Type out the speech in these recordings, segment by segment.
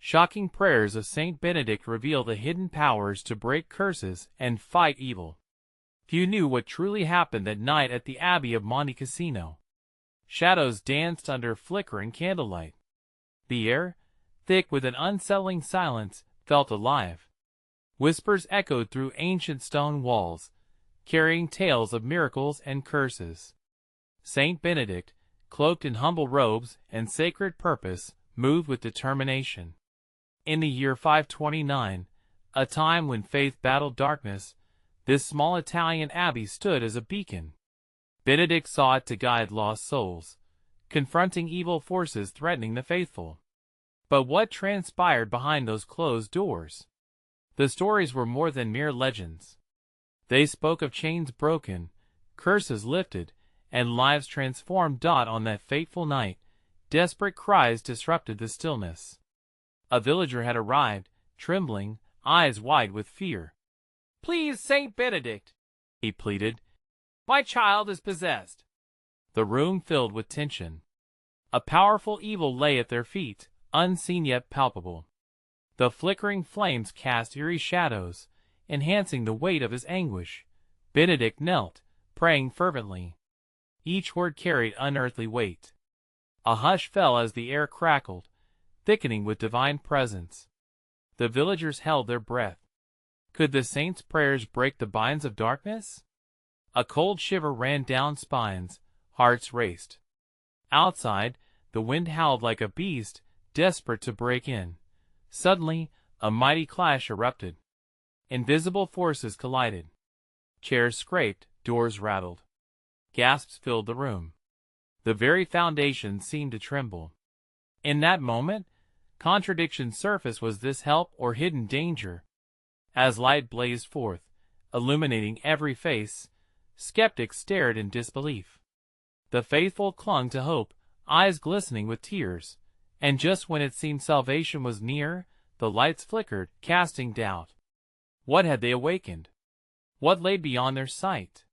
shocking prayers of Saint Benedict reveal the hidden powers to break curses and fight evil. Few knew what truly happened that night at the Abbey of Monte Cassino. Shadows danced under flickering candlelight. The air, thick with an unsettling silence, felt alive. Whispers echoed through ancient stone walls, carrying tales of miracles and curses. Saint Benedict, cloaked in humble robes and sacred purpose, moved with determination. In the year 529, a time when faith battled darkness, this small Italian abbey stood as a beacon. Benedict sought to guide lost souls, confronting evil forces threatening the faithful. But what transpired behind those closed doors? The stories were more than mere legends. They spoke of chains broken, curses lifted, and lives transformed. On that fateful night, desperate cries disrupted the stillness. A villager had arrived, trembling, eyes wide with fear. "Please, Saint Benedict," he pleaded. "My child is possessed." The room filled with tension. A powerful evil lay at their feet, unseen yet palpable. The flickering flames cast eerie shadows, enhancing the weight of his anguish. Benedict knelt, praying fervently. Each word carried unearthly weight. A hush fell as the air crackled, thickening with divine presence. The villagers held their breath. Could the saint's prayers break the binds of darkness? A cold shiver ran down spines, hearts raced. Outside, the wind howled like a beast, desperate to break in. Suddenly, a mighty clash erupted. Invisible forces collided. Chairs scraped, doors rattled. Gasps filled the room. The very foundations seemed to tremble. In that moment, contradiction surfaced. Was this help or hidden danger? As light blazed forth, illuminating every face, skeptics stared in disbelief. The faithful clung to hope, eyes glistening with tears, and just when it seemed salvation was near, the lights flickered, casting doubt. What had they awakened? What lay beyond their sight?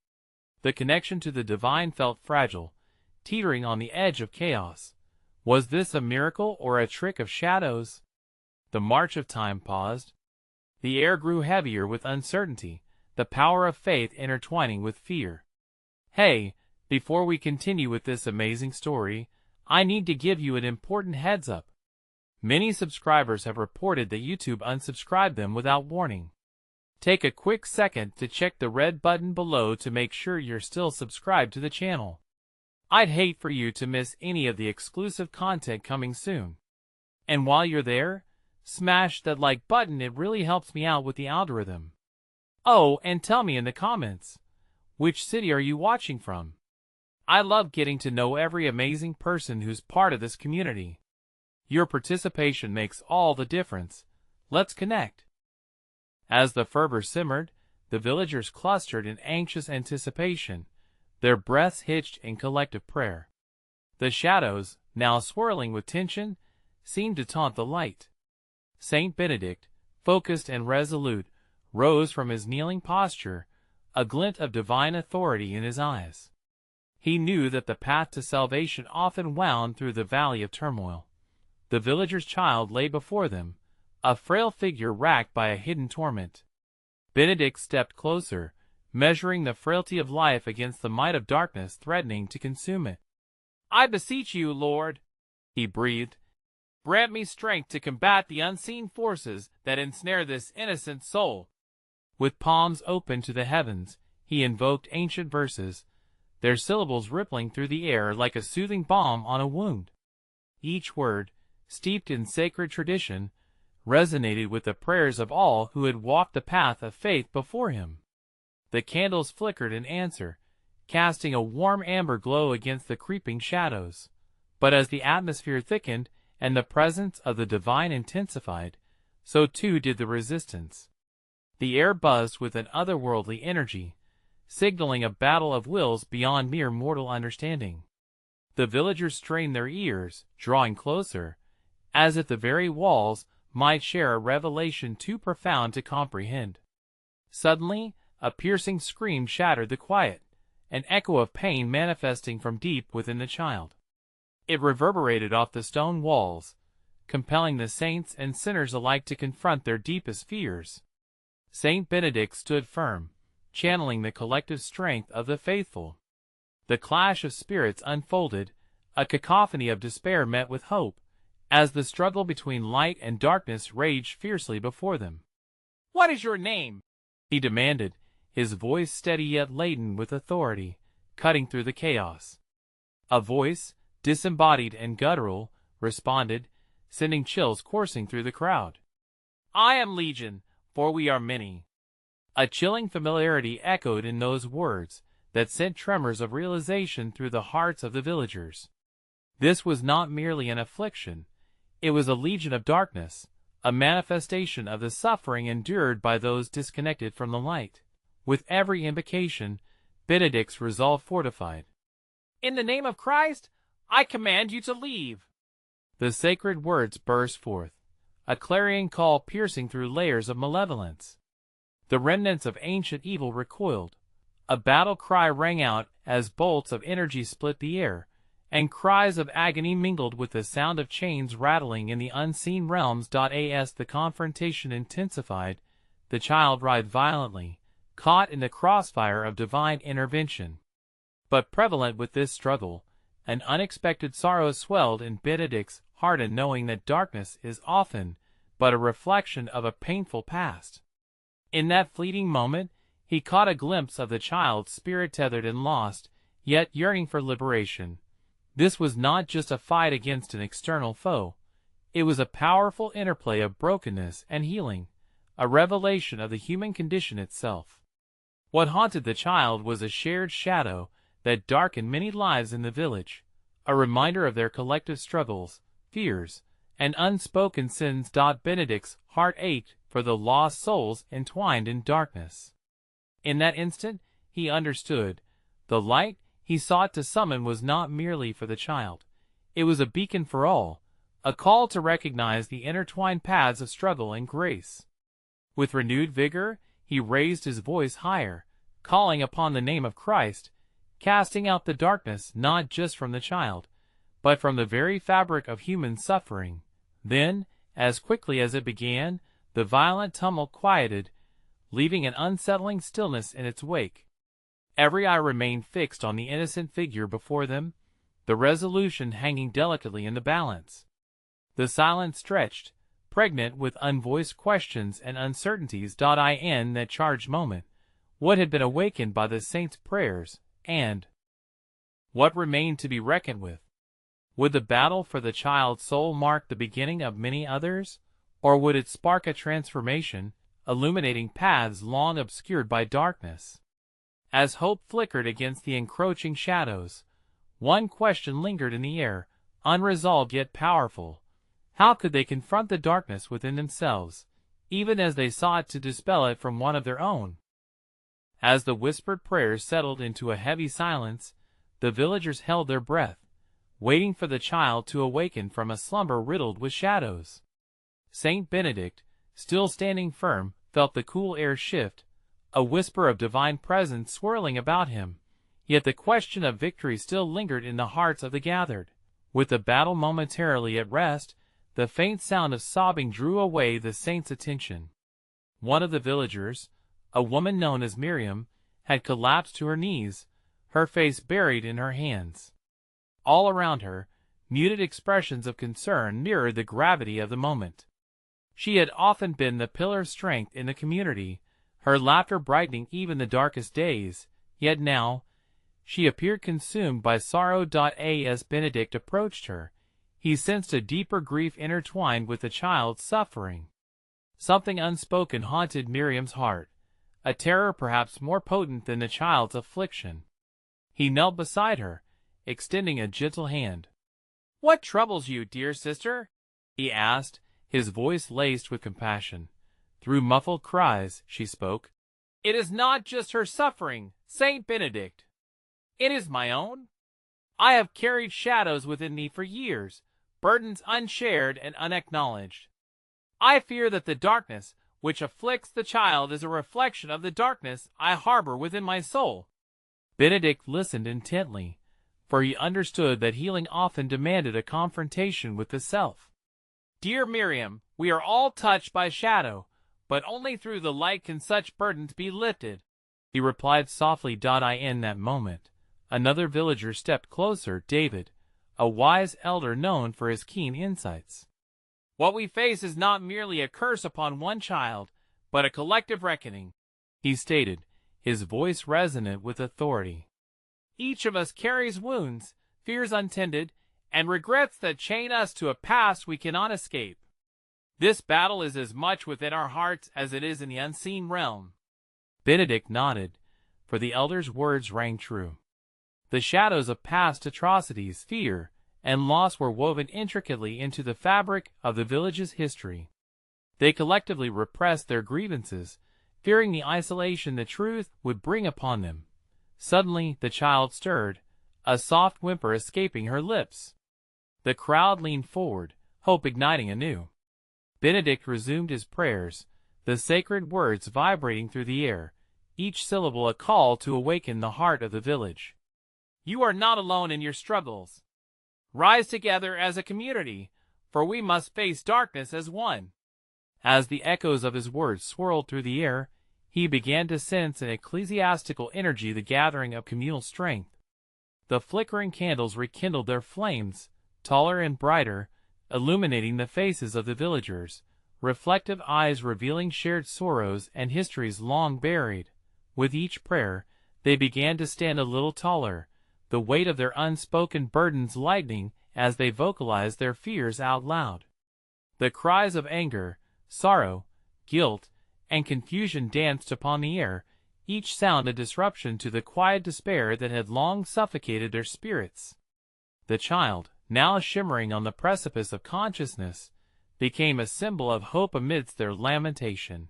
The connection to the divine felt fragile, teetering on the edge of chaos. Was this a miracle or a trick of shadows? The march of time paused. The air grew heavier with uncertainty, the power of faith intertwining with fear. Hey, before we continue with this amazing story, I need to give you an important heads up. Many subscribers have reported that YouTube unsubscribed them without warning. Take a quick second to check the red button below to make sure you're still subscribed to the channel. I'd hate for you to miss any of the exclusive content coming soon. And while you're there, smash that like button. It really helps me out with the algorithm. Oh, and tell me in the comments, which city are you watching from? I love getting to know every amazing person who's part of this community. Your participation makes all the difference. Let's connect. As the fervor simmered, the villagers clustered in anxious anticipation, their breaths hitched in collective prayer. The shadows, now swirling with tension, seemed to taunt the light. Saint Benedict, focused and resolute, rose from his kneeling posture, a glint of divine authority in his eyes. He knew that the path to salvation often wound through the valley of turmoil. The villager's child lay before them, a frail figure racked by a hidden torment. Benedict stepped closer, measuring the frailty of life against the might of darkness threatening to consume it. "I beseech you, Lord," he breathed, "grant me strength to combat the unseen forces that ensnare this innocent soul." With palms open to the heavens, he invoked ancient verses, their syllables rippling through the air like a soothing balm on a wound. Each word, steeped in sacred tradition, resonated with the prayers of all who had walked the path of faith before him. The candles flickered in answer, casting a warm amber glow against the creeping shadows. But as the atmosphere thickened and the presence of the divine intensified, so too did the resistance. The air buzzed with an otherworldly energy, signaling a battle of wills beyond mere mortal understanding. The villagers strained their ears, drawing closer, as if the very walls might share a revelation too profound to comprehend. Suddenly, a piercing scream shattered the quiet, an echo of pain manifesting from deep within the child. It reverberated off the stone walls, compelling the saints and sinners alike to confront their deepest fears. Saint Benedict stood firm, channeling the collective strength of the faithful. The clash of spirits unfolded, a cacophony of despair met with hope, as the struggle between light and darkness raged fiercely before them. "What is your name?" he demanded, his voice steady yet laden with authority, cutting through the chaos. A voice, disembodied and guttural, responded, sending chills coursing through the crowd. "I am Legion, for we are many." A chilling familiarity echoed in those words that sent tremors of realization through the hearts of the villagers. This was not merely an affliction, it was a legion of darkness, a manifestation of the suffering endured by those disconnected from the light. With every invocation, Benedict's resolve fortified. "In the name of Christ, I command you to leave." The sacred words burst forth, a clarion call piercing through layers of malevolence. The remnants of ancient evil recoiled. A battle cry rang out as bolts of energy split the air, and cries of agony mingled with the sound of chains rattling in the unseen realms. As the confrontation intensified, the child writhed violently, caught in the crossfire of divine intervention. But prevalent with this struggle, an unexpected sorrow swelled in Benedict's heart, and knowing that darkness is often but a reflection of a painful past. In that fleeting moment, he caught a glimpse of the child's spirit tethered and lost, yet yearning for liberation. This was not just a fight against an external foe. It was a powerful interplay of brokenness and healing, a revelation of the human condition itself. What haunted the child was a shared shadow that darkened many lives in the village, a reminder of their collective struggles, fears, and unspoken sins. Benedict's heart ached for the lost souls entwined in darkness. In that instant, he understood. The light he sought to summon was not merely for the child. It was a beacon for all, a call to recognize the intertwined paths of struggle and grace. With renewed vigor, he raised his voice higher, calling upon the name of Christ, casting out the darkness not just from the child, but from the very fabric of human suffering. Then, as quickly as it began, the violent tumult quieted, leaving an unsettling stillness in its wake. Every eye remained fixed on the innocent figure before them, the resolution hanging delicately in the balance. The silence stretched, pregnant with unvoiced questions and uncertainties. In that charged moment, what had been awakened by the saint's prayers, and what remained to be reckoned with? Would the battle for the child's soul mark the beginning of many others, or would it spark a transformation, illuminating paths long obscured by darkness? As hope flickered against the encroaching shadows, one question lingered in the air, unresolved yet powerful. How could they confront the darkness within themselves, even as they sought to dispel it from one of their own? As the whispered prayers settled into a heavy silence, the villagers held their breath, waiting for the child to awaken from a slumber riddled with shadows. Saint Benedict, still standing firm, felt the cool air shift, a whisper of divine presence swirling about him. Yet the question of victory still lingered in the hearts of the gathered. With the battle momentarily at rest, the faint sound of sobbing drew away the saint's attention. One of the villagers, a woman known as Miriam, had collapsed to her knees, her face buried in her hands. All around her, muted expressions of concern mirrored the gravity of the moment. She had often been the pillar of strength in the community, her laughter brightening even the darkest days, yet now, she appeared consumed by sorrow. As Benedict approached her, he sensed a deeper grief intertwined with the child's suffering. Something unspoken haunted Miriam's heart, a terror perhaps more potent than the child's affliction. He knelt beside her, extending a gentle hand. "What troubles you, dear sister?" he asked, his voice laced with compassion. Through muffled cries, she spoke. "It is not just her suffering, Saint Benedict. It is my own. I have carried shadows within me for years, burdens unshared and unacknowledged. I fear that the darkness which afflicts the child is a reflection of the darkness I harbor within my soul." Benedict listened intently, for he understood that healing often demanded a confrontation with the self. Dear Miriam, we are all touched by shadow, but only through the light can such burdens be lifted. He replied softly. In that moment, another villager stepped closer, David, a wise elder known for his keen insights. What we face is not merely a curse upon one child, but a collective reckoning, he stated, his voice resonant with authority. Each of us carries wounds, fears untended, and regrets that chain us to a past we cannot escape. This battle is as much within our hearts as it is in the unseen realm. Benedict nodded, for the elder's words rang true. The shadows of past atrocities, fear, and loss were woven intricately into the fabric of the village's history. They collectively repressed their grievances, fearing the isolation the truth would bring upon them. Suddenly the child stirred, a soft whimper escaping her lips. The crowd leaned forward, hope igniting anew. Benedict resumed his prayers, the sacred words vibrating through the air, each syllable a call to awaken the heart of the village. You are not alone in your struggles. Rise together as a community, for we must face darkness as one. As the echoes of his words swirled through the air, he began to sense an ecclesiastical energy, the gathering of communal strength. The flickering candles rekindled their flames, taller and brighter, illuminating the faces of the villagers, reflective eyes revealing shared sorrows and histories long buried. With each prayer, they began to stand a little taller, the weight of their unspoken burdens lightening as they vocalized their fears out loud. The cries of anger, sorrow, guilt, and confusion danced upon the air, each sound a disruption to the quiet despair that had long suffocated their spirits. The child, now shimmering on the precipice of consciousness, became a symbol of hope amidst their lamentation.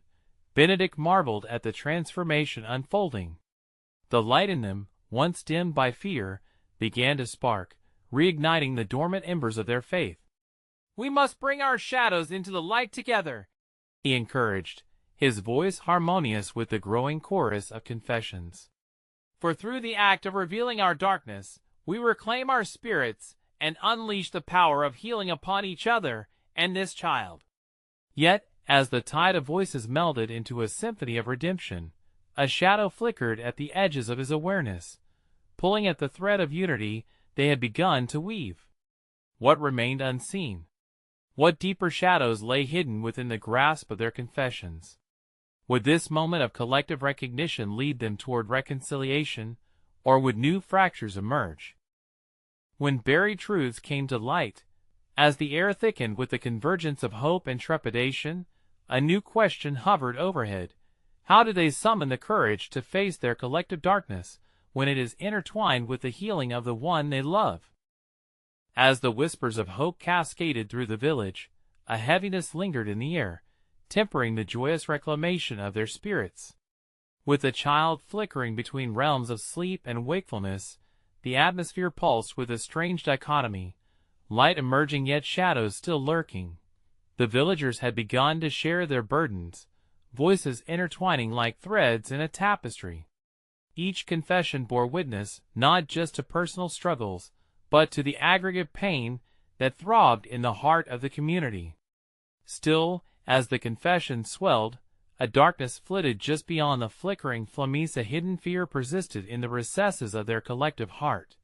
Benedict marveled at the transformation unfolding. The light in them, once dimmed by fear, began to spark, reigniting the dormant embers of their faith. We must bring our shadows into the light together, he encouraged, his voice harmonious with the growing chorus of confessions. For through the act of revealing our darkness, we reclaim our spirits and unleash the power of healing upon each other and this child. Yet, as the tide of voices melded into a symphony of redemption, a shadow flickered at the edges of his awareness, pulling at the thread of unity they had begun to weave. What remained unseen? What deeper shadows lay hidden within the grasp of their confessions? Would this moment of collective recognition lead them toward reconciliation, or would new fractures emerge? When buried truths came to light, as the air thickened with the convergence of hope and trepidation, a new question hovered overhead. How do they summon the courage to face their collective darkness when it is intertwined with the healing of the one they love? As the whispers of hope cascaded through the village, a heaviness lingered in the air, tempering the joyous reclamation of their spirits. With the child flickering between realms of sleep and wakefulness, the atmosphere pulsed with a strange dichotomy, light emerging yet shadows still lurking. The villagers had begun to share their burdens, voices intertwining like threads in a tapestry. Each confession bore witness not just to personal struggles, but to the aggregate pain that throbbed in the heart of the community. Still, as the confession swelled, a darkness flitted just beyond the flickering flames. A hidden fear persisted in the recesses of their collective heart.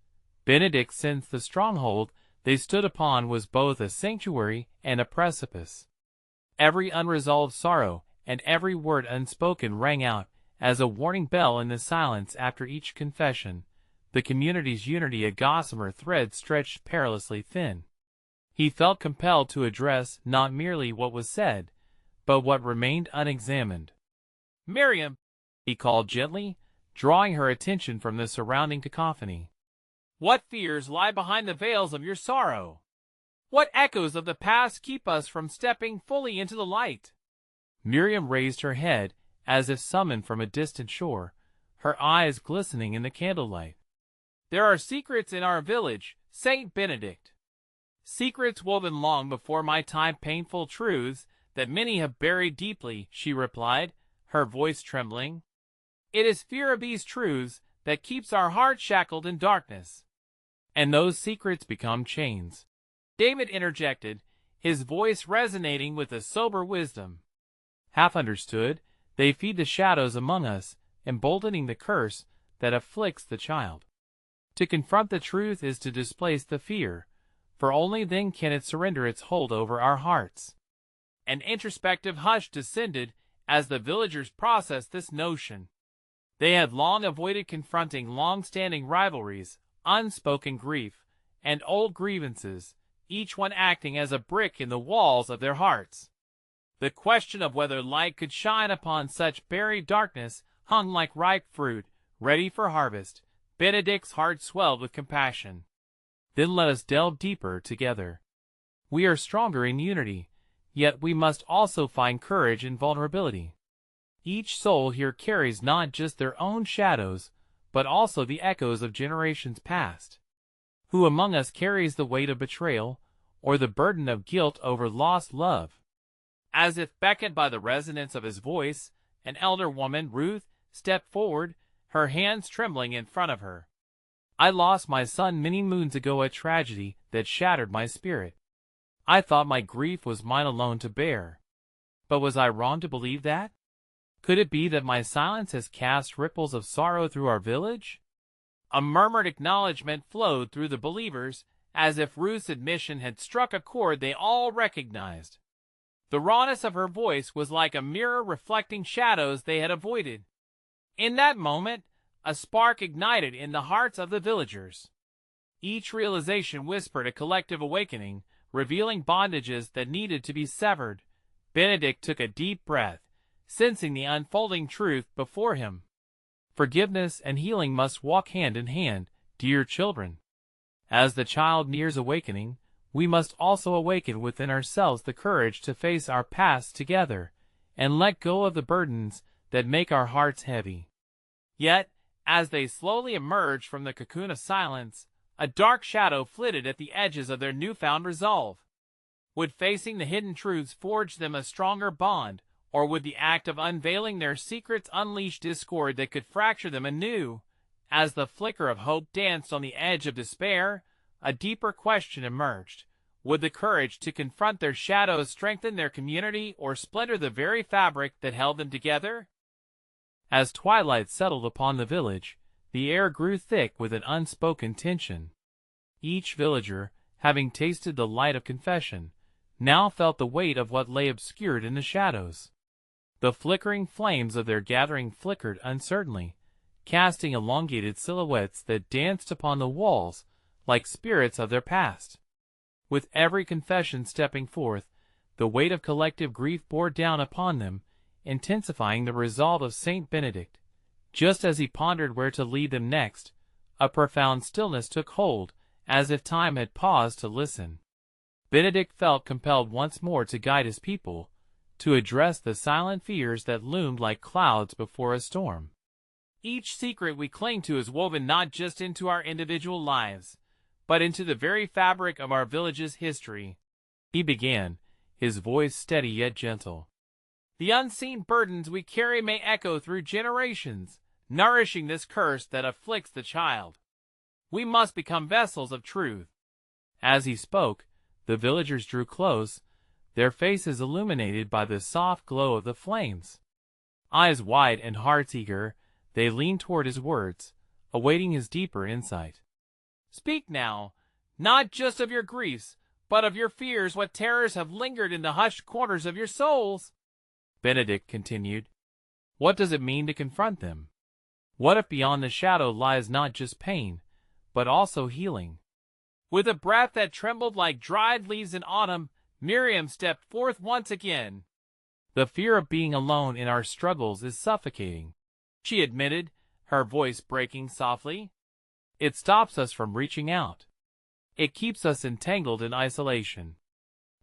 Benedict sensed the stronghold they stood upon was both a sanctuary and a precipice. Every unresolved sorrow and every word unspoken rang out as a warning bell in the silence after each confession. The community's unity, a gossamer thread stretched perilously thin. He felt compelled to address not merely what was said, but what remained unexamined. Miriam, he called gently, drawing her attention from the surrounding cacophony. What fears lie behind the veils of your sorrow? What echoes of the past keep us from stepping fully into the light? Miriam raised her head, as if summoned from a distant shore, her eyes glistening in the candlelight. There are secrets in our village, Saint Benedict. Secrets woven long before my time, painful truths that many have buried deeply, she replied, her voice trembling. It is fear of these truths that keeps our hearts shackled in darkness. And those secrets become chains. David interjected, his voice resonating with a sober wisdom. Half understood, they feed the shadows among us, emboldening the curse that afflicts the child. To confront the truth is to displace the fear, for only then can it surrender its hold over our hearts. An introspective hush descended as the villagers processed this notion. They had long avoided confronting long-standing rivalries, unspoken grief, and old grievances, each one acting as a brick in the walls of their hearts. The question of whether light could shine upon such buried darkness hung like ripe fruit, ready for harvest. Benedict's heart swelled with compassion. Then let us delve deeper together. We are stronger in unity, yet we must also find courage in vulnerability. Each soul here carries not just their own shadows, but also the echoes of generations past. Who among us carries the weight of betrayal, or the burden of guilt over lost love? As if beckoned by the resonance of his voice, an elder woman, Ruth, stepped forward, her hands trembling in front of her. I lost my son many moons ago, a tragedy that shattered my spirit. I thought my grief was mine alone to bear. But was I wrong to believe that? Could it be that my silence has cast ripples of sorrow through our village? A murmured acknowledgment flowed through the believers, as if Ruth's admission had struck a chord they all recognized. The rawness of her voice was like a mirror reflecting shadows they had avoided. In that moment, a spark ignited in the hearts of the villagers. Each realization whispered a collective awakening, revealing bondages that needed to be severed. Benedict took a deep breath, sensing the unfolding truth before him. Forgiveness and healing must walk hand in hand, dear children. As the child nears awakening, we must also awaken within ourselves the courage to face our past together, and let go of the burdens that make our hearts heavy. Yet, as they slowly emerged from the cocoon of silence, a dark shadow flitted at the edges of their newfound resolve. Would facing the hidden truths forge them a stronger bond, or would the act of unveiling their secrets unleash discord that could fracture them anew? As the flicker of hope danced on the edge of despair, a deeper question emerged. Would the courage to confront their shadows strengthen their community or splinter the very fabric that held them together? As twilight settled upon the village, the air grew thick with an unspoken tension. Each villager, having tasted the light of confession, now felt the weight of what lay obscured in the shadows. The flickering flames of their gathering flickered uncertainly, casting elongated silhouettes that danced upon the walls like spirits of their past. With every confession stepping forth, the weight of collective grief bore down upon them, intensifying the resolve of Saint Benedict. Just as he pondered where to lead them next, a profound stillness took hold, as if time had paused to listen. Benedict felt compelled once more to guide his people, to address the silent fears that loomed like clouds before a storm. Each secret we cling to is woven not just into our individual lives, but into the very fabric of our village's history. He began, his voice steady yet gentle. The unseen burdens we carry may echo through generations, nourishing this curse that afflicts the child. We must become vessels of truth. As he spoke, the villagers drew close, their faces illuminated by the soft glow of the flames. Eyes wide and hearts eager, they leaned toward his words, awaiting his deeper insight. Speak now, not just of your griefs, but of your fears. What terrors have lingered in the hushed corners of your souls? Benedict continued. What does it mean to confront them? What if beyond the shadow lies not just pain, but also healing? With a breath that trembled like dried leaves in autumn, Miriam stepped forth once again. The fear of being alone in our struggles is suffocating, she admitted, her voice breaking softly. It stops us from reaching out. It keeps us entangled in isolation.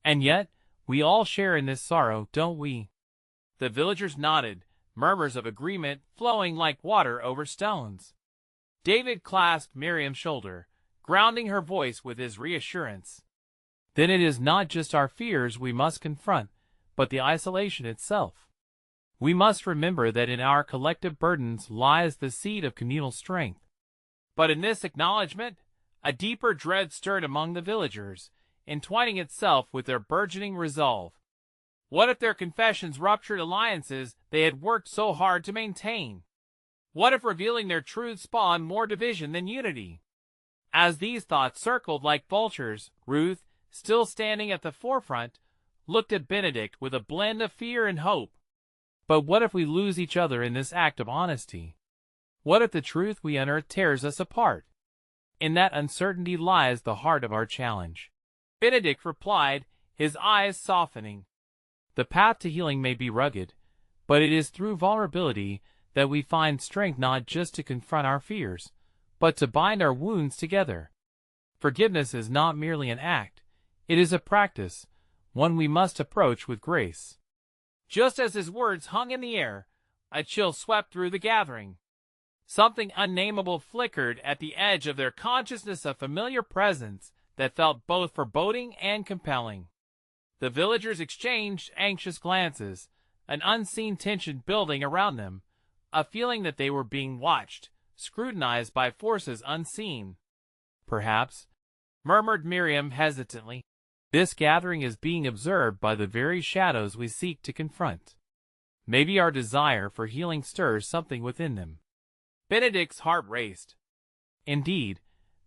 And yet, we all share in this sorrow, don't we? The villagers nodded, murmurs of agreement flowing like water over stones. David clasped Miriam's shoulder, grounding her voice with his reassurance. Then it is not just our fears we must confront, but the isolation itself. We must remember that in our collective burdens lies the seed of communal strength. But in this acknowledgement, a deeper dread stirred among the villagers. entwining itself with their burgeoning resolve. What if their confessions ruptured alliances they had worked so hard to maintain? What if revealing their truth spawned more division than unity? As these thoughts circled like vultures, Ruth, still standing at the forefront, looked at Benedict with a blend of fear and hope. But what if we lose each other in this act of honesty? What if the truth we unearth tears us apart? In that uncertainty lies the heart of our challenge. Benedict replied, his eyes softening. The path to healing may be rugged, but it is through vulnerability that we find strength not just to confront our fears, but to bind our wounds together. Forgiveness is not merely an act, it is a practice, one we must approach with grace. Just as his words hung in the air, a chill swept through the gathering. Something unnameable flickered at the edge of their consciousness, a familiar presence that felt both foreboding and compelling. The villagers exchanged anxious glances, an unseen tension building around them, a feeling that they were being watched, scrutinized by forces unseen. Perhaps, murmured Miriam hesitantly, this gathering is being observed by the very shadows we seek to confront. Maybe our desire for healing stirs something within them. Benedict's heart raced. Indeed,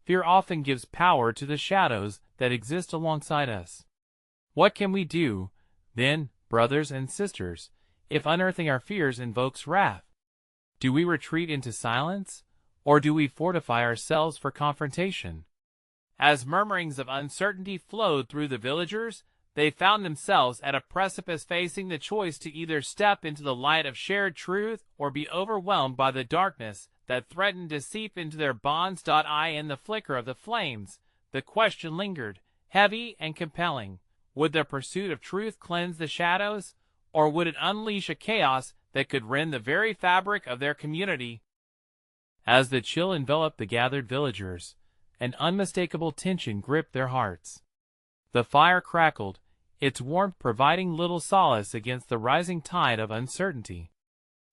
fear often gives power to the shadows that exist alongside us. What can we do, then, brothers and sisters, if unearthing our fears invokes wrath? Do we retreat into silence, or do we fortify ourselves for confrontation? As murmurings of uncertainty flowed through the villagers, they found themselves at a precipice, facing the choice to either step into the light of shared truth or be overwhelmed by the darkness that threatened to seep into their bonds. In the flicker of the flames, the question lingered, heavy and compelling. Would their pursuit of truth cleanse the shadows, or would it unleash a chaos that could rend the very fabric of their community? As the chill enveloped the gathered villagers, an unmistakable tension gripped their hearts. The fire crackled, its warmth providing little solace against the rising tide of uncertainty.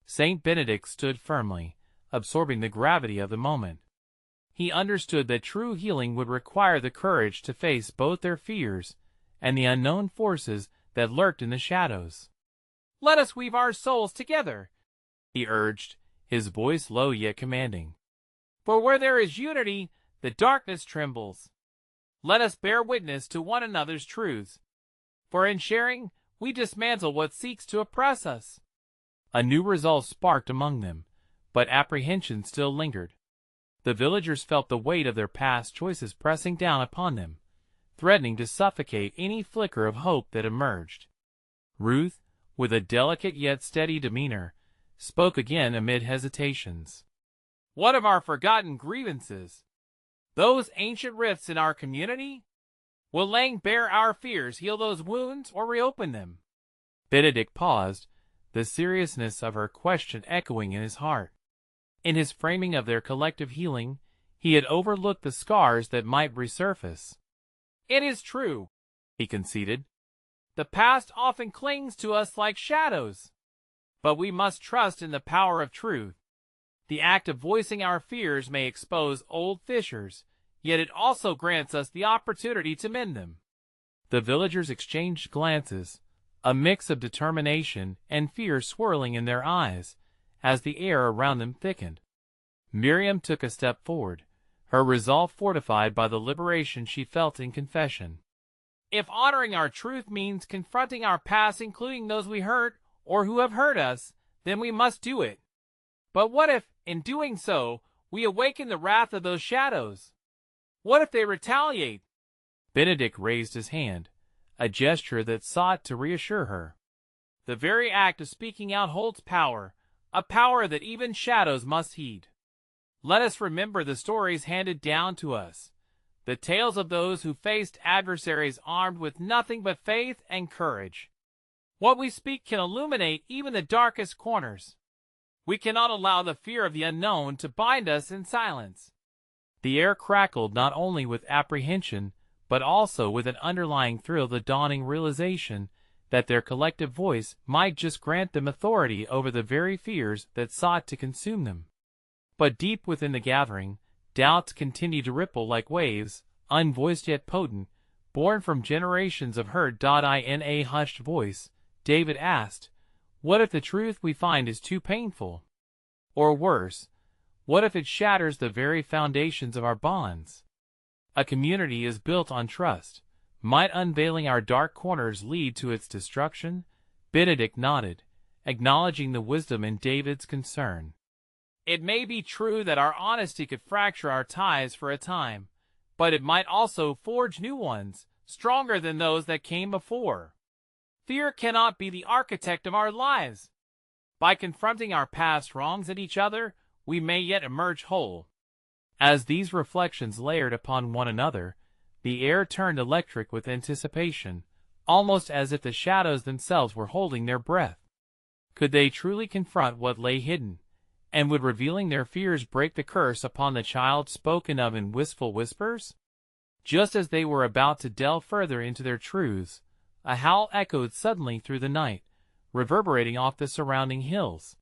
Saint Benedict stood firmly, absorbing the gravity of the moment. He understood that true healing would require the courage to face both their fears and the unknown forces that lurked in the shadows. "Let us weave our souls together," he urged, his voice low yet commanding. "For where there is unity, the darkness trembles. Let us bear witness to one another's truths, for in sharing, we dismantle what seeks to oppress us." A new resolve sparked among them, but apprehension still lingered. The villagers felt the weight of their past choices pressing down upon them, threatening to suffocate any flicker of hope that emerged. Ruth, with a delicate yet steady demeanor, spoke again amid hesitations. "What of our forgotten grievances? Those ancient rifts in our community? Will laying bare our fears heal those wounds or reopen them?" Benedict paused, the seriousness of her question echoing in his heart. In his framing of their collective healing, he had overlooked the scars that might resurface. "It is true," he conceded. "The past often clings to us like shadows. But we must trust in the power of truth. The act of voicing our fears may expose old fissures, yet it also grants us the opportunity to mend them." The villagers exchanged glances, a mix of determination and fear swirling in their eyes, as the air around them thickened. Miriam took a step forward, her resolve fortified by the liberation she felt in confession. "If honoring our truth means confronting our past, including those we hurt or who have hurt us, then we must do it. But what if, in doing so, we awaken the wrath of those shadows? What if they retaliate?" Benedict raised his hand, a gesture that sought to reassure her. "The very act of speaking out holds power, a power that even shadows must heed. Let us remember the stories handed down to us, the tales of those who faced adversaries armed with nothing but faith and courage. What we speak can illuminate even the darkest corners. We cannot allow the fear of the unknown to bind us in silence." The air crackled not only with apprehension, but also with an underlying thrill, the dawning realization that their collective voice might just grant them authority over the very fears that sought to consume them. But deep within the gathering, doubts continued to ripple like waves, unvoiced yet potent, born from generations of herd. In a hushed voice, David asked, "What if the truth we find is too painful? Or worse, what if it shatters the very foundations of our bonds? A community is built on trust. Might unveiling our dark corners lead to its destruction?" Benedict nodded, acknowledging the wisdom in David's concern. "It may be true that our honesty could fracture our ties for a time, but it might also forge new ones, stronger than those that came before. Fear cannot be the architect of our lives. By confronting our past wrongs at each other, we may yet emerge whole." As these reflections layered upon one another, the air turned electric with anticipation, almost as if the shadows themselves were holding their breath. Could they truly confront what lay hidden, and would revealing their fears break the curse upon the child spoken of in wistful whispers? Just as they were about to delve further into their truths, a howl echoed suddenly through the night, reverberating off the surrounding hills.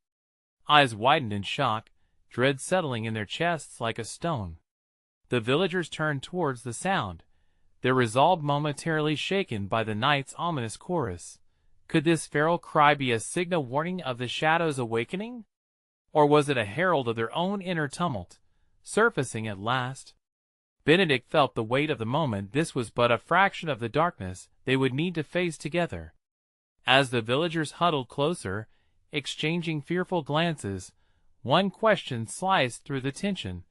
Eyes widened in shock, dread settling in their chests like a stone. The villagers turned towards the sound, their resolve momentarily shaken by the night's ominous chorus. Could this feral cry be a signal warning of the shadows' awakening? Or was it a herald of their own inner tumult, surfacing at last? Benedict felt the weight of the moment. This was but a fraction of the darkness they would need to face together. As the villagers huddled closer, exchanging fearful glances, one question sliced through the tension.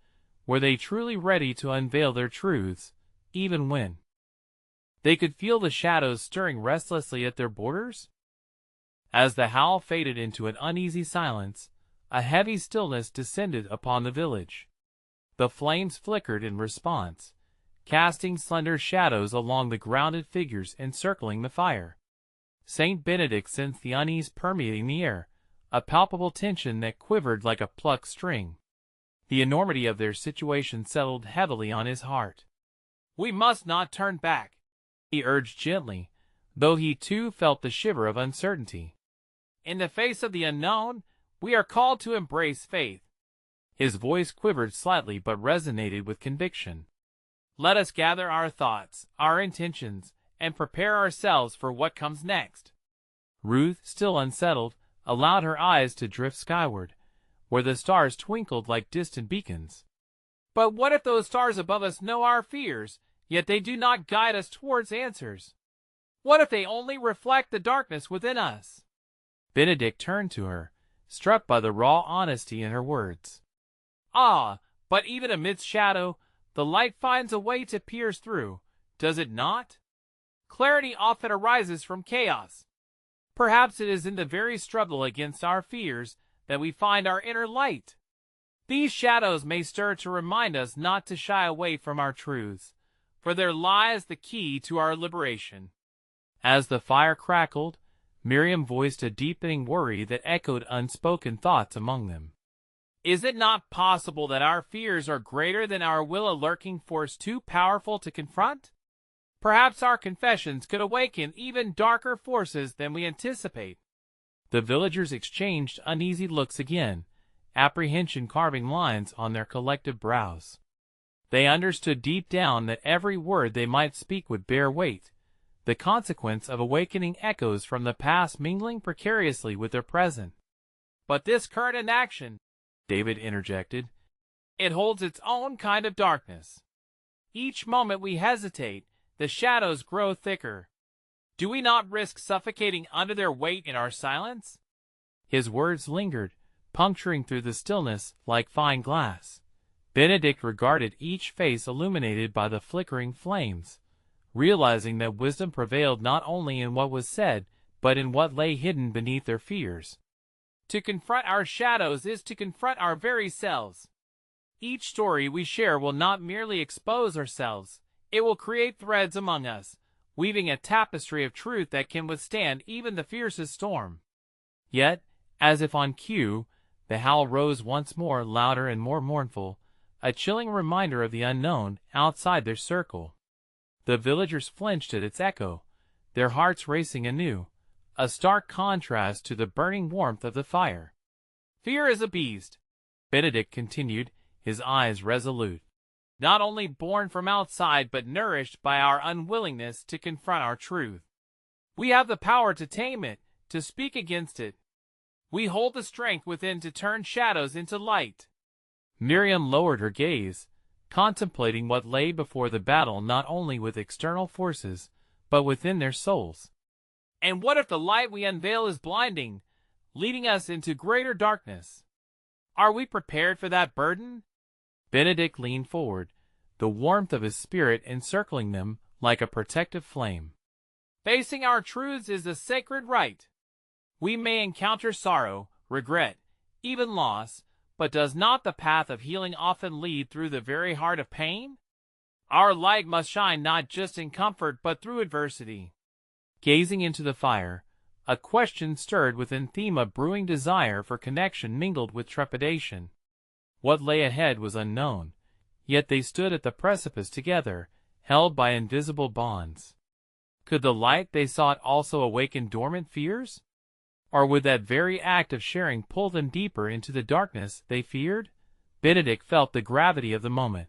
Were they truly ready to unveil their truths, even when they could feel the shadows stirring restlessly at their borders? As the howl faded into an uneasy silence, a heavy stillness descended upon the village. The flames flickered in response, casting slender shadows along the grounded figures encircling the fire. Saint Benedict sensed the unease permeating the air, a palpable tension that quivered like a plucked string. The enormity of their situation settled heavily on his heart. "We must not turn back," he urged gently, though he too felt the shiver of uncertainty. "In the face of the unknown, we are called to embrace faith." His voice quivered slightly but resonated with conviction. "Let us gather our thoughts, our intentions, and prepare ourselves for what comes next." Ruth, still unsettled, allowed her eyes to drift skyward, where the stars twinkled like distant beacons. "But what if those stars above us know our fears, yet they do not guide us towards answers? What if they only reflect the darkness within us?" Benedict turned to her, struck by the raw honesty in her words. "Ah, but even amidst shadow, the light finds a way to pierce through, does it not? Clarity often arises from chaos. Perhaps it is in the very struggle against our fears that we find our inner light. These shadows may stir to remind us not to shy away from our truths, for there lies the key to our liberation." As the fire crackled, Miriam voiced a deepening worry that echoed unspoken thoughts among them. "Is it not possible that our fears are greater than our will, a lurking force too powerful to confront? Perhaps our confessions could awaken even darker forces than we anticipate." The villagers exchanged uneasy looks again, apprehension carving lines on their collective brows. They understood deep down that every word they might speak would bear weight, the consequence of awakening echoes from the past mingling precariously with their present. "But this current inaction," David interjected, "it holds its own kind of darkness. Each moment we hesitate, the shadows grow thicker. Do we not risk suffocating under their weight in our silence?" His words lingered, puncturing through the stillness like fine glass. Benedict regarded each face illuminated by the flickering flames, realizing that wisdom prevailed not only in what was said, but in what lay hidden beneath their fears. To confront our shadows is to confront our very selves. Each story we share will not merely expose ourselves, it will create threads among us, weaving a tapestry of truth that can withstand even the fiercest storm. Yet, as if on cue, the howl rose once more, louder and more mournful, a chilling reminder of the unknown outside their circle. The villagers flinched at its echo, their hearts racing anew, a stark contrast to the burning warmth of the fire. "Fear is a beast," Benedict continued, his eyes resolute. not only born from outside but nourished by our unwillingness to confront our truth. We have the power to tame it, to speak against it. We hold the strength within to turn shadows into light. Miriam lowered her gaze, contemplating what lay before the battle not only with external forces, but within their souls. And what if the light we unveil is blinding, leading us into greater darkness? Are we prepared for that burden? Benedict leaned forward, the warmth of his spirit encircling them like a protective flame. Facing our truths is a sacred right. We may encounter sorrow, regret, even loss, but does not the path of healing often lead through the very heart of pain? Our light must shine not just in comfort but through adversity. Gazing into the fire, a question stirred within them, a brewing desire for connection mingled with trepidation. What lay ahead was unknown, yet they stood at the precipice together, held by invisible bonds. Could the light they sought also awaken dormant fears? Or would that very act of sharing pull them deeper into the darkness they feared? Benedict felt the gravity of the moment,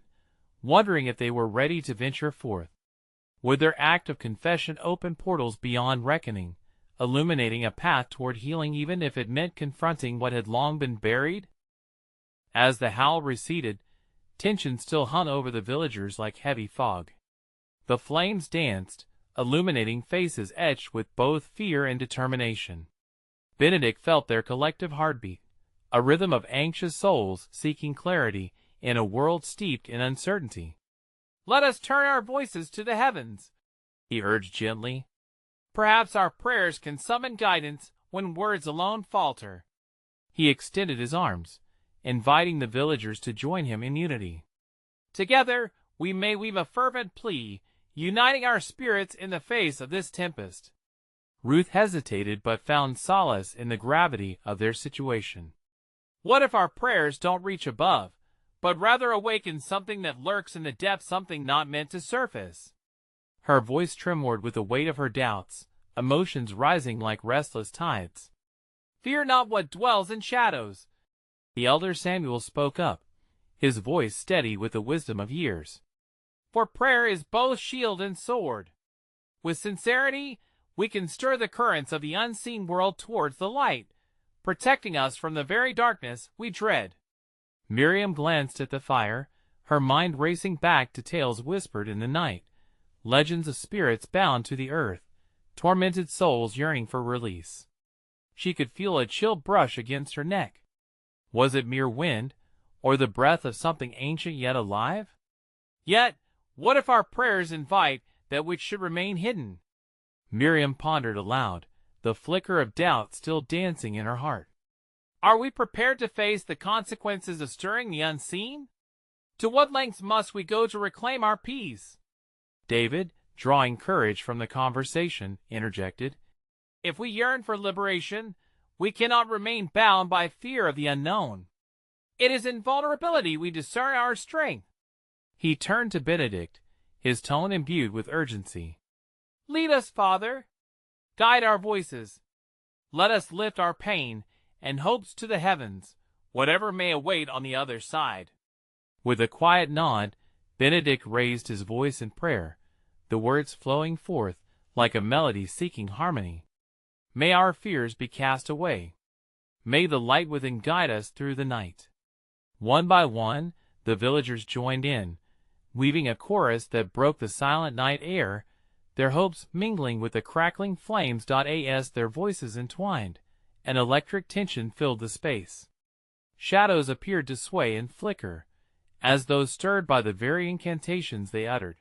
wondering if they were ready to venture forth. Would their act of confession open portals beyond reckoning, illuminating a path toward healing even if it meant confronting what had long been buried? As the howl receded, tension still hung over the villagers like heavy fog. The flames danced, illuminating faces etched with both fear and determination. Benedict felt their collective heartbeat, a rhythm of anxious souls seeking clarity in a world steeped in uncertainty. "Let us turn our voices to the heavens," he urged gently. "Perhaps our prayers can summon guidance when words alone falter." He extended his arms, inviting the villagers to join him in unity. "Together we may weave a fervent plea, uniting our spirits in the face of this tempest." Ruth hesitated but found solace in the gravity of their situation. "What if our prayers don't reach above, but rather awaken something that lurks in the depths, something not meant to surface?" Her voice trembled with the weight of her doubts, emotions rising like restless tides. "Fear not what dwells in shadows." The elder Samuel spoke up, his voice steady with the wisdom of years. "For prayer is both shield and sword. With sincerity, we can stir the currents of the unseen world towards the light, protecting us from the very darkness we dread." Miriam glanced at the fire, her mind racing back to tales whispered in the night, legends of spirits bound to the earth, tormented souls yearning for release. She could feel a chill brush against her neck. Was it mere wind, or the breath of something ancient yet alive? Yet, what if our prayers invite that which should remain hidden? Miriam pondered aloud, the flicker of doubt still dancing in her heart. Are we prepared to face the consequences of stirring the unseen? To what lengths must we go to reclaim our peace? David, drawing courage from the conversation, interjected, "If we yearn for liberation, we cannot remain bound by fear of the unknown. It is in vulnerability we discern our strength." He turned to Benedict, his tone imbued with urgency. "Lead us, Father. Guide our voices. Let us lift our pain and hopes to the heavens, whatever may await on the other side." With a quiet nod, Benedict raised his voice in prayer, the words flowing forth like a melody seeking harmony. "May our fears be cast away. May the light within guide us through the night." One by one, the villagers joined in, weaving a chorus that broke the silent night air, their hopes mingling with the crackling flames. As their voices entwined, an electric tension filled the space. Shadows appeared to sway and flicker, as though stirred by the very incantations they uttered.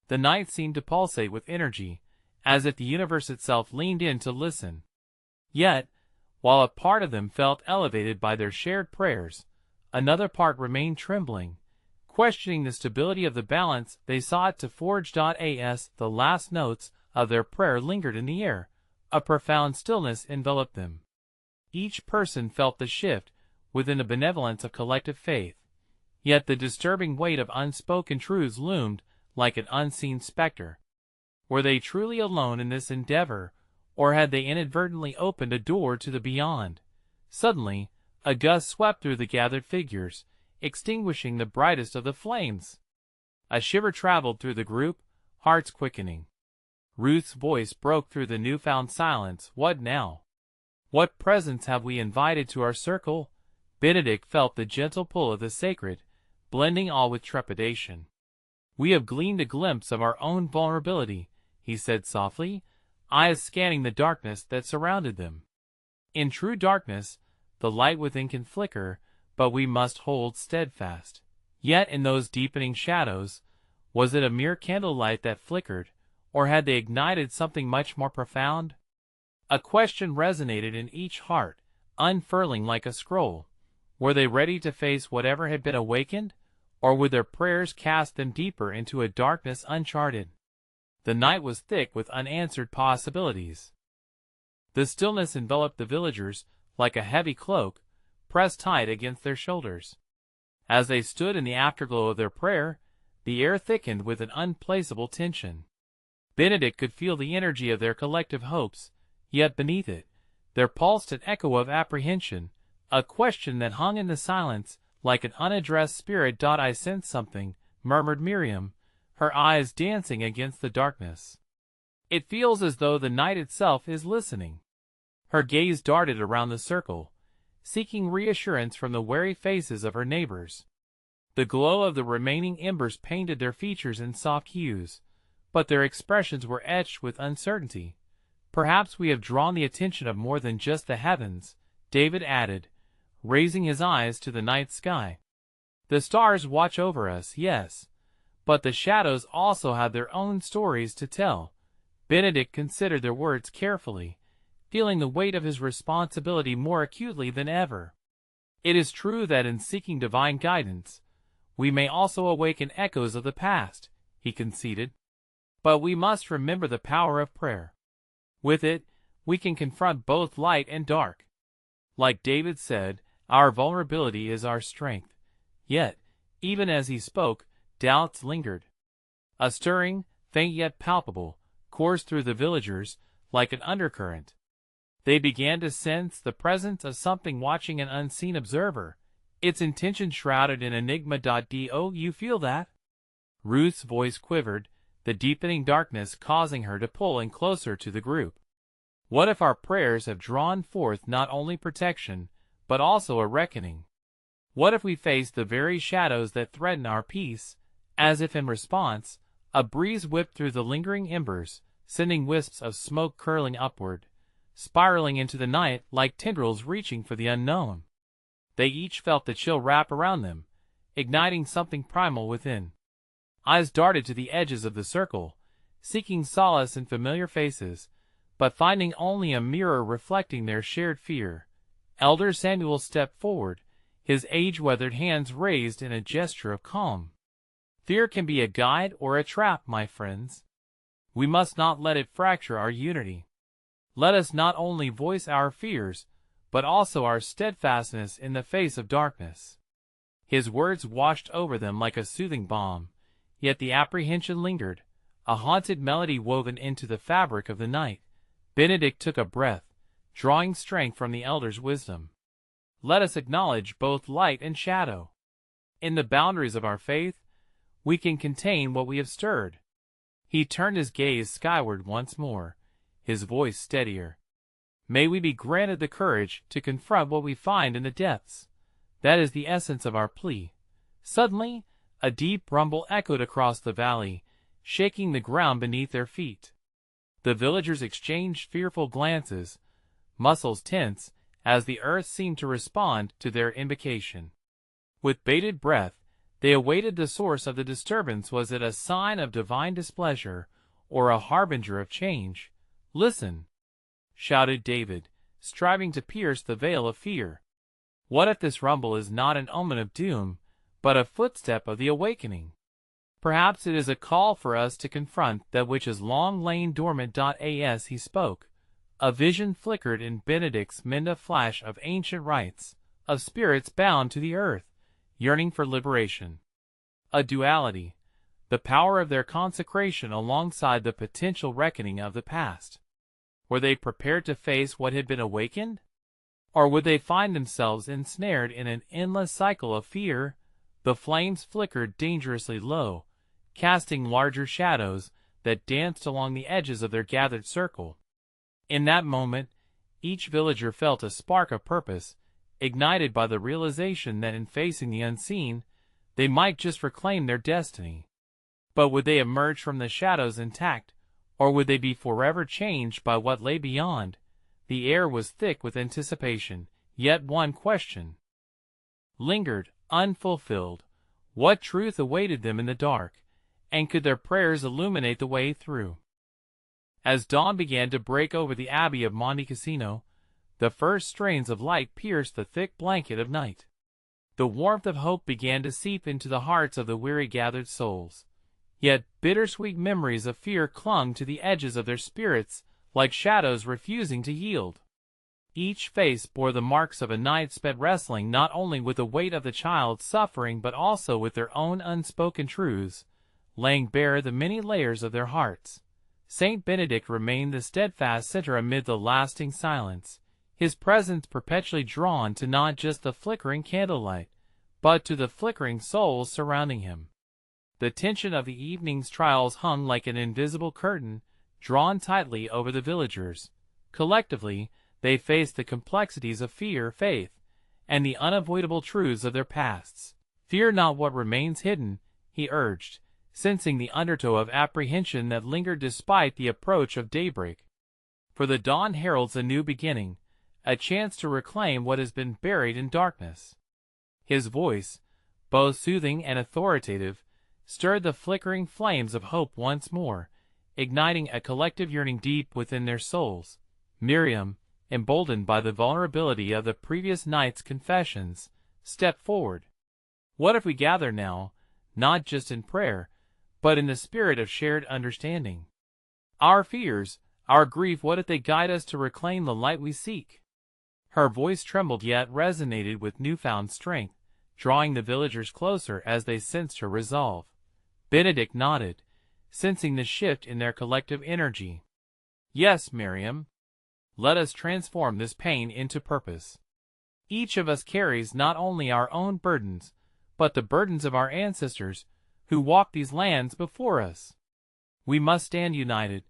The night seemed to pulsate with energy, as if the universe itself leaned in to listen. Yet, while a part of them felt elevated by their shared prayers, another part remained trembling, questioning the stability of the balance they sought to forge. As the last notes of their prayer lingered in the air, a profound stillness enveloped them. Each person felt the shift within the benevolence of collective faith, yet the disturbing weight of unspoken truths loomed like an unseen specter. Were they truly alone in this endeavor, or had they inadvertently opened a door to the beyond? Suddenly, a gust swept through the gathered figures, extinguishing the brightest of the flames. A shiver traveled through the group, hearts quickening. Ruth's voice broke through the newfound silence. What now? What presence have we invited to our circle? Benedict felt the gentle pull of the sacred, blending all with trepidation. We have gleaned a glimpse of our own vulnerability, he said softly, eyes scanning the darkness that surrounded them. In true darkness, the light within can flicker, but we must hold steadfast. Yet in those deepening shadows, was it a mere candlelight that flickered, or had they ignited something much more profound? A question resonated in each heart, unfurling like a scroll. Were they ready to face whatever had been awakened, or would their prayers cast them deeper into a darkness uncharted? The night was thick with unanswered possibilities. The stillness enveloped the villagers like a heavy cloak, pressed tight against their shoulders. As they stood in the afterglow of their prayer, the air thickened with an unplaceable tension. Benedict could feel the energy of their collective hopes, yet beneath it, there pulsed an echo of apprehension, a question that hung in the silence like an unaddressed spirit. I sense something, murmured Miriam, her eyes dancing against the darkness. It feels as though the night itself is listening. Her gaze darted around the circle, seeking reassurance from the wary faces of her neighbors. The glow of the remaining embers painted their features in soft hues, but their expressions were etched with uncertainty. Perhaps we have drawn the attention of more than just the heavens, David added, raising his eyes to the night sky. The stars watch over us, yes, but the shadows also have their own stories to tell. Benedict considered their words carefully, feeling the weight of his responsibility more acutely than ever. It is true that in seeking divine guidance, we may also awaken echoes of the past, he conceded. But we must remember the power of prayer. With it, we can confront both light and dark. Like David said, our vulnerability is our strength. Yet, even as he spoke, doubts lingered. A stirring, faint yet palpable, coursed through the villagers like an undercurrent. They began to sense the presence of something watching, an unseen observer, its intention shrouded in enigma. Do you feel that? Ruth's voice quivered, the deepening darkness causing her to pull in closer to the group. What if our prayers have drawn forth not only protection, but also a reckoning? What if we face the very shadows that threaten our peace? As if in response, a breeze whipped through the lingering embers, sending wisps of smoke curling upward, spiraling into the night like tendrils reaching for the unknown. They each felt the chill wrap around them, igniting something primal within. Eyes darted to the edges of the circle, seeking solace in familiar faces, but finding only a mirror reflecting their shared fear. Elder Samuel stepped forward, his age-weathered hands raised in a gesture of calm. Fear can be a guide or a trap, my friends. We must not let it fracture our unity. Let us not only voice our fears, but also our steadfastness in the face of darkness. His words washed over them like a soothing balm, yet the apprehension lingered, a haunted melody woven into the fabric of the night. Benedict took a breath, drawing strength from the elder's wisdom. Let us acknowledge both light and shadow. In the boundaries of our faith, we can contain what we have stirred. He turned his gaze skyward once more, his voice steadier. May we be granted the courage to confront what we find in the depths. That is the essence of our plea. Suddenly, a deep rumble echoed across the valley, shaking the ground beneath their feet. The villagers exchanged fearful glances, muscles tense, as the earth seemed to respond to their invocation. With bated breath, they awaited the source of the disturbance. Was it a sign of divine displeasure, or a harbinger of change? Listen, shouted David, striving to pierce the veil of fear. What if this rumble is not an omen of doom, but a footstep of the awakening? Perhaps it is a call for us to confront that which has long lain dormant. As he spoke, a vision flickered in Benedict's mind, a flash of ancient rites, of spirits bound to the earth, yearning for liberation. A duality, the power of their consecration alongside the potential reckoning of the past. Were they prepared to face what had been awakened? Or would they find themselves ensnared in an endless cycle of fear? The flames flickered dangerously low, casting larger shadows that danced along the edges of their gathered circle. In that moment, each villager felt a spark of purpose, ignited by the realization that in facing the unseen, they might just reclaim their destiny. But would they emerge from the shadows intact, or would they be forever changed by what lay beyond? The air was thick with anticipation, yet one question lingered, unfulfilled. What truth awaited them in the dark, and could their prayers illuminate the way through? As dawn began to break over the Abbey of Monte Cassino, the first strains of light pierced the thick blanket of night. The warmth of hope began to seep into the hearts of the weary gathered souls. Yet bittersweet memories of fear clung to the edges of their spirits like shadows refusing to yield. Each face bore the marks of a night spent wrestling not only with the weight of the child's suffering but also with their own unspoken truths, laying bare the many layers of their hearts. Saint Benedict remained the steadfast center amid the lasting silence, his presence perpetually drawn to not just the flickering candlelight, but to the flickering souls surrounding him. The tension of the evening's trials hung like an invisible curtain, drawn tightly over the villagers. Collectively, they faced the complexities of fear, faith, and the unavoidable truths of their pasts. "Fear not what remains hidden," he urged, sensing the undertow of apprehension that lingered despite the approach of daybreak. For the dawn heralds a new beginning, a chance to reclaim what has been buried in darkness. His voice, both soothing and authoritative, stirred the flickering flames of hope once more, igniting a collective yearning deep within their souls. Miriam, emboldened by the vulnerability of the previous night's confessions, stepped forward. "What if we gather now, not just in prayer, but in the spirit of shared understanding? Our fears, our grief, what if they guide us to reclaim the light we seek?" Her voice trembled yet resonated with newfound strength, drawing the villagers closer as they sensed her resolve. Benedict nodded, sensing the shift in their collective energy. "Yes, Miriam. Let us transform this pain into purpose. Each of us carries not only our own burdens, but the burdens of our ancestors, who walked these lands before us. We must stand united,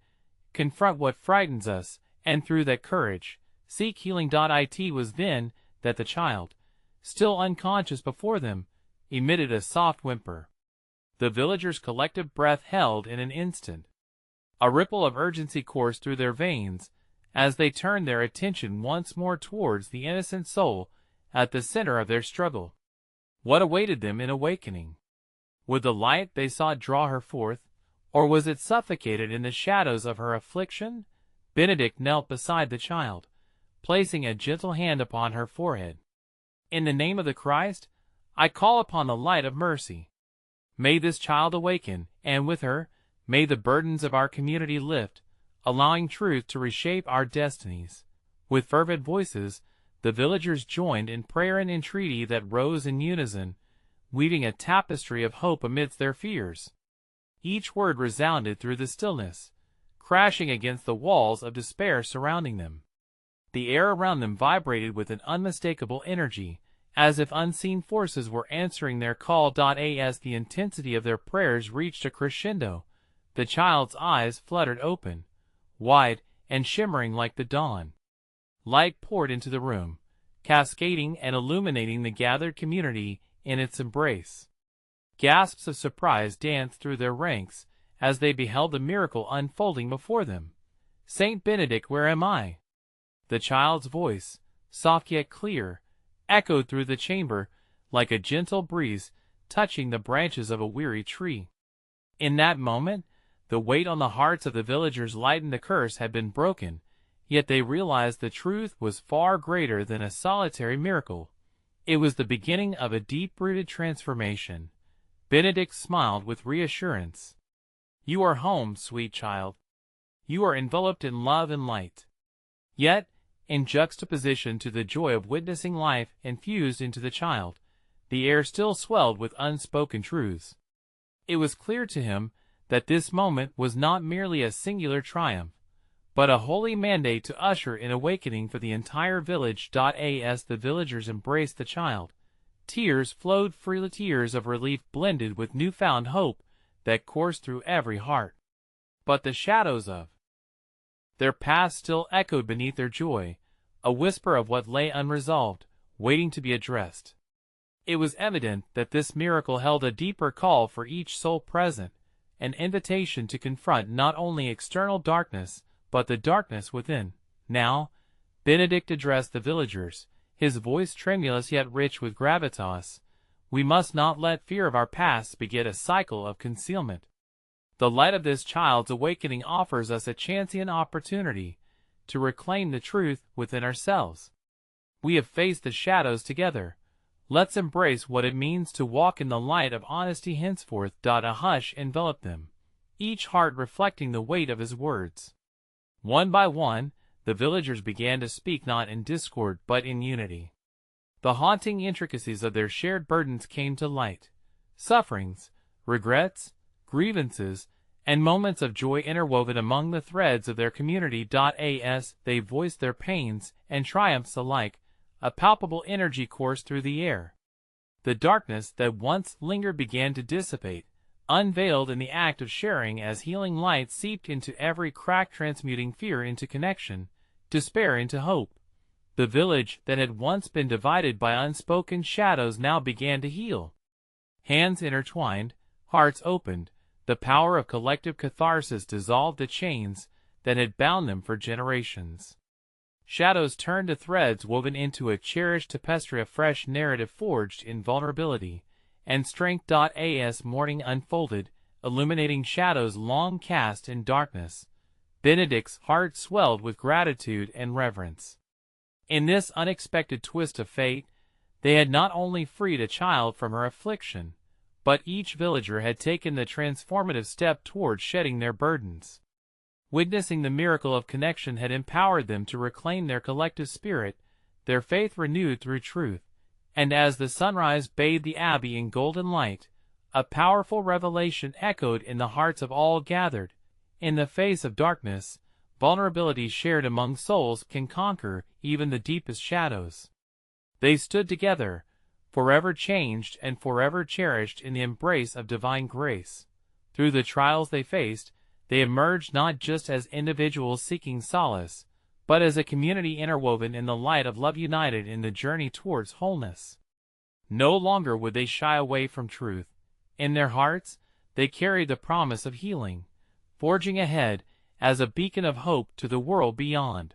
confront what frightens us, and through that courage, seek healing. It was then that the child, still unconscious before them, emitted a soft whimper. The villagers' collective breath held in an instant. A ripple of urgency coursed through their veins as they turned their attention once more towards the innocent soul at the center of their struggle. What awaited them in awakening? Would the light they sought draw her forth, or was it suffocated in the shadows of her affliction? Benedict knelt beside the child, placing a gentle hand upon her forehead. "In the name of the Christ, I call upon the light of mercy. May this child awaken, and with her, may the burdens of our community lift, allowing truth to reshape our destinies." With fervent voices, the villagers joined in prayer and entreaty that rose in unison, weaving a tapestry of hope amidst their fears. Each word resounded through the stillness, crashing against the walls of despair surrounding them. The air around them vibrated with an unmistakable energy, as if unseen forces were answering their call. As the intensity of their prayers reached a crescendo, the child's eyes fluttered open, wide and shimmering like the dawn. Light poured into the room, cascading and illuminating the gathered community in its embrace. Gasps of surprise danced through their ranks as they beheld the miracle unfolding before them. "Saint Benedict, where am I?" The child's voice, soft yet clear, echoed through the chamber like a gentle breeze touching the branches of a weary tree. In that moment, the weight on the hearts of the villagers lightened. The curse had been broken, yet they realized the truth was far greater than a solitary miracle. It was the beginning of a deep-rooted transformation. Benedict smiled with reassurance. "You are home, sweet child. You are enveloped in love and light." Yet, in juxtaposition to the joy of witnessing life infused into the child, the air still swelled with unspoken truths. It was clear to him that this moment was not merely a singular triumph, but a holy mandate to usher in awakening for the entire village. As the villagers embraced the child, tears flowed freely, tears of relief blended with newfound hope that coursed through every heart. But the shadows of their past still echoed beneath their joy, a whisper of what lay unresolved, waiting to be addressed. It was evident that this miracle held a deeper call for each soul present, an invitation to confront not only external darkness, but the darkness within. Now, Benedict addressed the villagers, his voice tremulous yet rich with gravitas. We must not let fear of our past beget a cycle of concealment. The light of this child's awakening offers us a transient opportunity to reclaim the truth within ourselves. We have faced the shadows together. Let's embrace what it means to walk in the light of honesty henceforth. A hush enveloped them, each heart reflecting the weight of his words. One by one, the villagers began to speak not in discord but in unity. The haunting intricacies of their shared burdens came to light. Sufferings, regrets, grievances, and moments of joy interwoven among the threads of their community. As they voiced their pains and triumphs alike, a palpable energy coursed through the air. The darkness that once lingered began to dissipate, unveiled in the act of sharing as healing light seeped into every crack, transmuting fear into connection, despair into hope. The village that had once been divided by unspoken shadows now began to heal. Hands intertwined, hearts opened, the power of collective catharsis dissolved the chains that had bound them for generations. Shadows turned to threads woven into a cherished tapestry, a fresh narrative forged in vulnerability and strength. As morning unfolded, illuminating shadows long cast in darkness, Benedict's heart swelled with gratitude and reverence. In this unexpected twist of fate, they had not only freed a child from her affliction, but each villager had taken the transformative step toward shedding their burdens. Witnessing the miracle of connection had empowered them to reclaim their collective spirit, their faith renewed through truth, and as the sunrise bathed the abbey in golden light, a powerful revelation echoed in the hearts of all gathered. In the face of darkness, vulnerability shared among souls can conquer even the deepest shadows. They stood together, forever changed and forever cherished in the embrace of divine grace. Through the trials they faced, they emerged not just as individuals seeking solace, but as a community interwoven in the light of love, united in the journey towards wholeness. No longer would they shy away from truth. In their hearts, they carried the promise of healing, forging ahead as a beacon of hope to the world beyond.